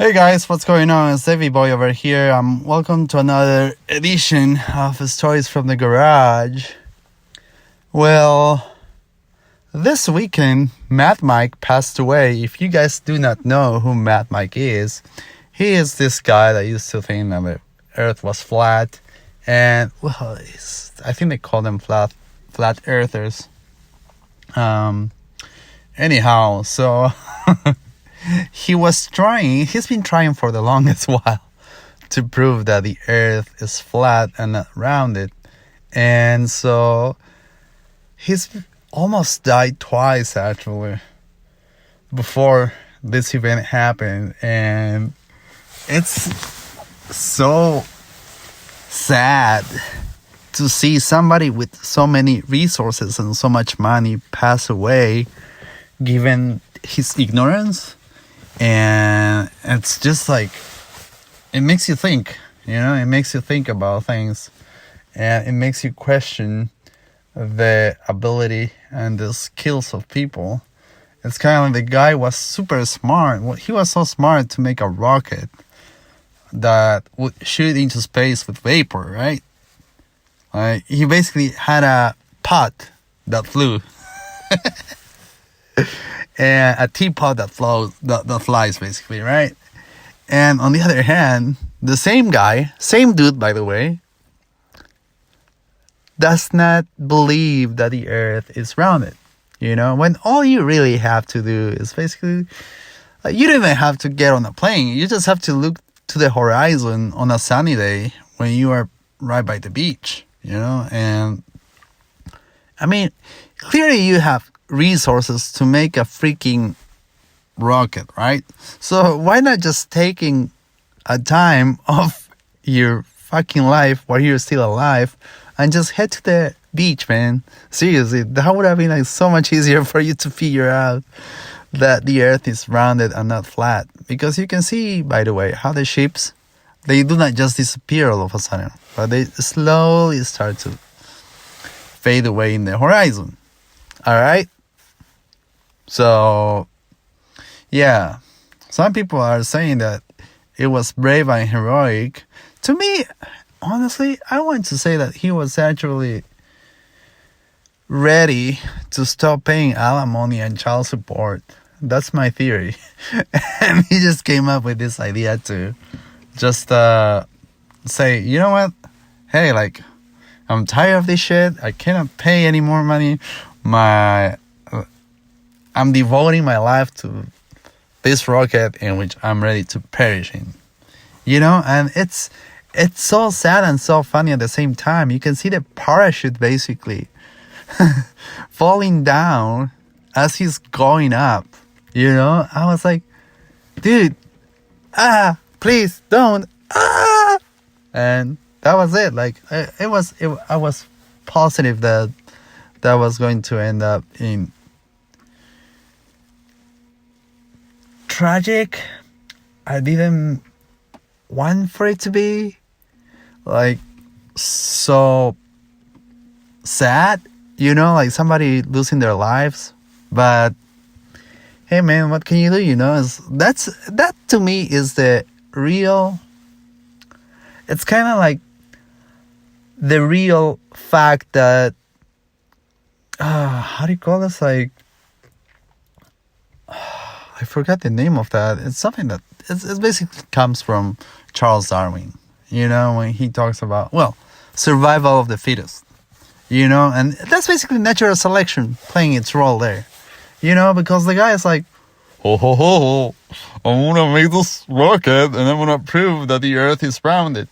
Hey guys, what's going on? It's Davey Boy over here. Welcome to another edition of Stories from the Garage. Well, this weekend, Mad Mike passed away. If you guys do not know who Mad Mike is, he is this guy that used to think that the Earth was flat, and well, I think they call them flat earthers. Anyhow, so. He's been trying for the longest while to prove that the earth is flat and not rounded. And so he's almost died twice actually before this event happened. And it's so sad to see somebody with so many resources and so much money pass away given his ignorance. And it's just like, it makes you think, it makes you think about things, and it makes you question the ability and the skills of people. It's kind of like the guy was super smart. He was so smart to make a rocket that would shoot into space with vapor, right? Like, he basically had a pot that flew. And a teapot that flies, basically, right? And on the other hand, the same guy, same dude, by the way, does not believe that the earth is rounded. When all you really have to do is basically, you don't even have to get on a plane. You just have to look to the horizon on a sunny day when you are right by the beach, And I mean, clearly you have resources to make a freaking rocket, right? So why not just taking a time of your fucking life while you're still alive and just head to the beach, man? Seriously, that would have been like so much easier for you to figure out that the earth is rounded and not flat. Because you can see, by the way, how the ships, they do not just disappear all of a sudden, but they slowly start to fade away in the horizon. All right? So, yeah, some people are saying that it was brave and heroic. To me, honestly, I want to say that he was actually ready to stop paying alimony and child support. That's my theory. And he just came up with this idea to just say, you know what? Hey, I'm tired of this shit. I cannot pay any more money. I'm devoting my life to this rocket in which I'm ready to perish in. And it's so sad and so funny at the same time. You can see the parachute basically falling down as he's going up. I was like, dude, please don't. And that was it. I was positive that was going to end up in tragic. I didn't want for it to be so sad, somebody losing their lives. But hey man, what can you do? That to me is the real, it's kind of like the real fact that how do you call this? I forgot the name of that. It's something that it basically comes from Charles Darwin, when he talks about, survival of the fittest, and that's basically natural selection playing its role there, because the guy is like, I'm gonna make this rocket and I'm gonna prove that the earth is rounded.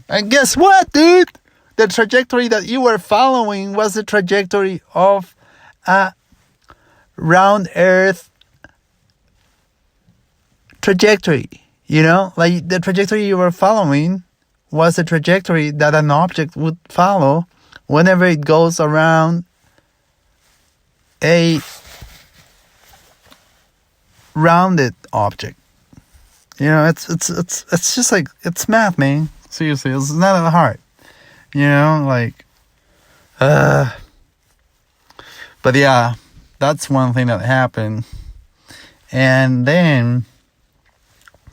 And guess what, dude? The trajectory that you were following was the trajectory of a round earth trajectory. The trajectory you were following was the trajectory that an object would follow whenever it goes around a rounded object. It's just like, it's math, man. Seriously, it's not that hard. But yeah, that's one thing that happened. And then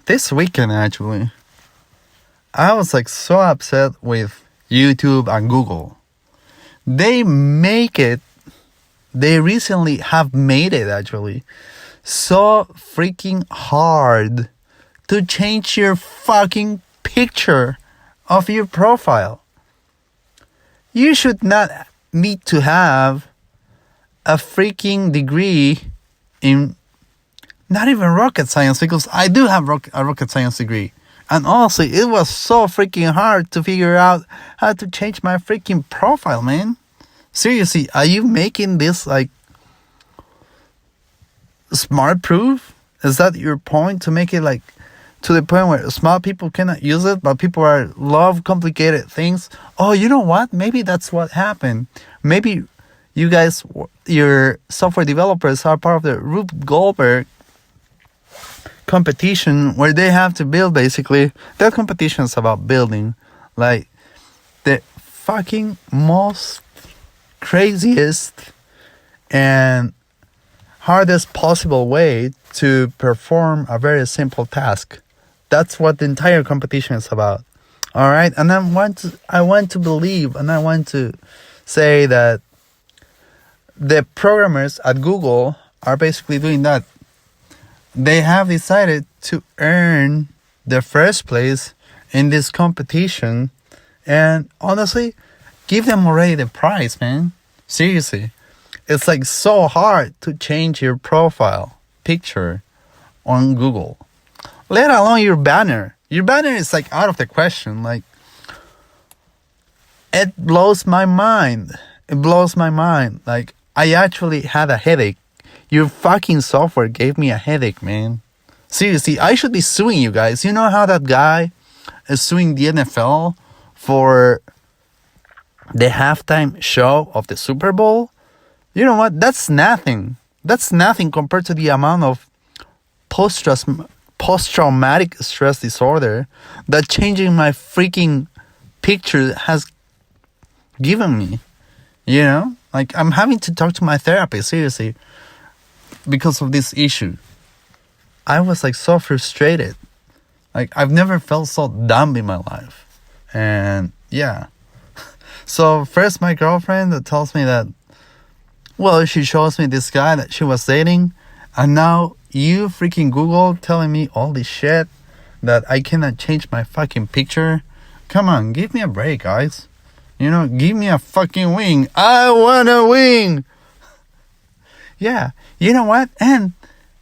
this weekend actually, I was like so upset with YouTube and Google. They recently have made it actually so freaking hard to change your fucking picture of your profile. You should not need to have a freaking degree in not even rocket science, because I do have a rocket science degree. And also, it was so freaking hard to figure out how to change my freaking profile, man. Seriously, are you making this like smart proof? Is that your point, to make it like to the point where smart people cannot use it, but people love complicated things? Oh, you know what? Maybe that's what happened. Maybe you guys, your software developers, are part of the Rube Goldberg competition where they have to build, basically. That competition is about building like the fucking most craziest and hardest possible way to perform a very simple task. That's what the entire competition is about. All right, and I want to believe, and I want to say that the programmers at Google are basically doing that. They have decided to earn the first place in this competition, and honestly, give them already the prize, man. Seriously. It's like so hard to change your profile picture on Google, let alone your banner. Your banner is like out of the question. Like, it blows my mind. It blows my mind. Like, I actually had a headache. Your fucking software gave me a headache, man. Seriously, I should be suing you guys. You know how that guy is suing the NFL for the halftime show of the Super Bowl? You know what? That's nothing. That's nothing compared to the amount of post-traumatic stress disorder that changing my freaking picture has given me. You know? Like, I'm having to talk to my therapist, seriously, because of this issue. I was like so frustrated. Like, I've never felt so dumb in my life. And yeah. So first my girlfriend that tells me that, well, she shows me this guy that she was dating, and now you freaking Google telling me all this shit that I cannot change my fucking picture. Come on, give me a break, guys. You know, give me a fucking wing. I want a wing. Yeah, you know what? And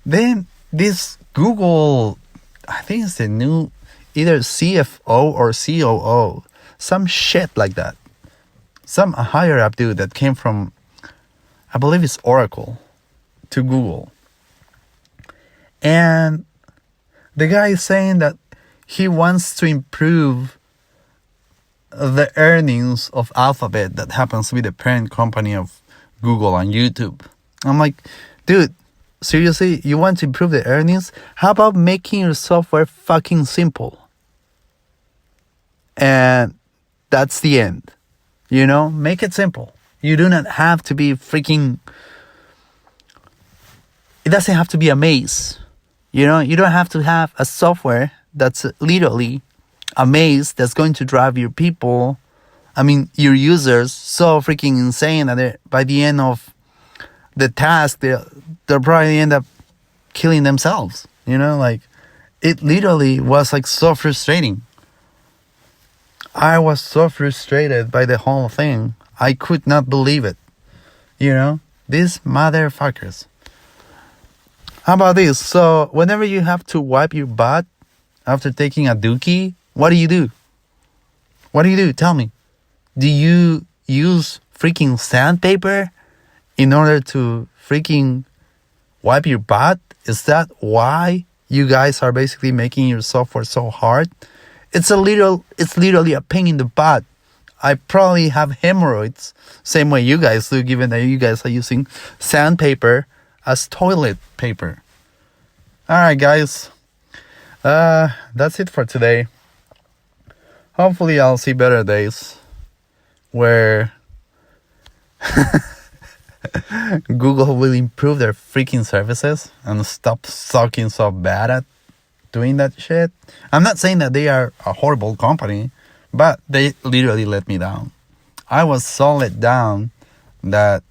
then this Google, I think it's the new either CFO or COO, some shit like that. Some higher up dude that came from, I believe it's Oracle, to Google. And the guy is saying that he wants to improve the earnings of Alphabet, that happens to be the parent company of Google and YouTube. I'm like, dude, seriously, you want to improve the earnings? How about making your software fucking simple? And that's the end. You know, make it simple. You do not have to be freaking... It doesn't have to be a maze. You know, you don't have to have a software that's literally a maze that's going to drive your people, your users, so freaking insane that by the end of the task, they'll probably end up killing themselves. You know, like, it literally was like so frustrating. I was so frustrated by the whole thing. I could not believe it. You know, these motherfuckers. How about this? So, whenever you have to wipe your butt after taking a dookie, what do you do? What do you do? Tell me. Do you use freaking sandpaper in order to freaking wipe your butt? Is that why you guys are basically making your software so hard? It's literally a pain in the butt. I probably have hemorrhoids, same way you guys do, given that you guys are using sandpaper as toilet paper. Alright, guys. That's it for today. Hopefully I'll see better days where Google will improve their freaking services and stop sucking so bad at doing that shit. I'm not saying that they are a horrible company, but they literally let me down. I was so let down that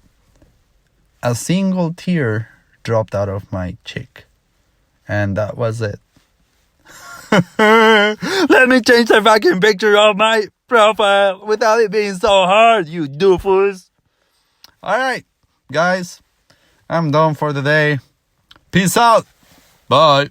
a single tear dropped out of my cheek. And that was it. Let me change the fucking picture of my profile without it being so hard, you doofus. Alright, guys. I'm done for the day. Peace out. Bye.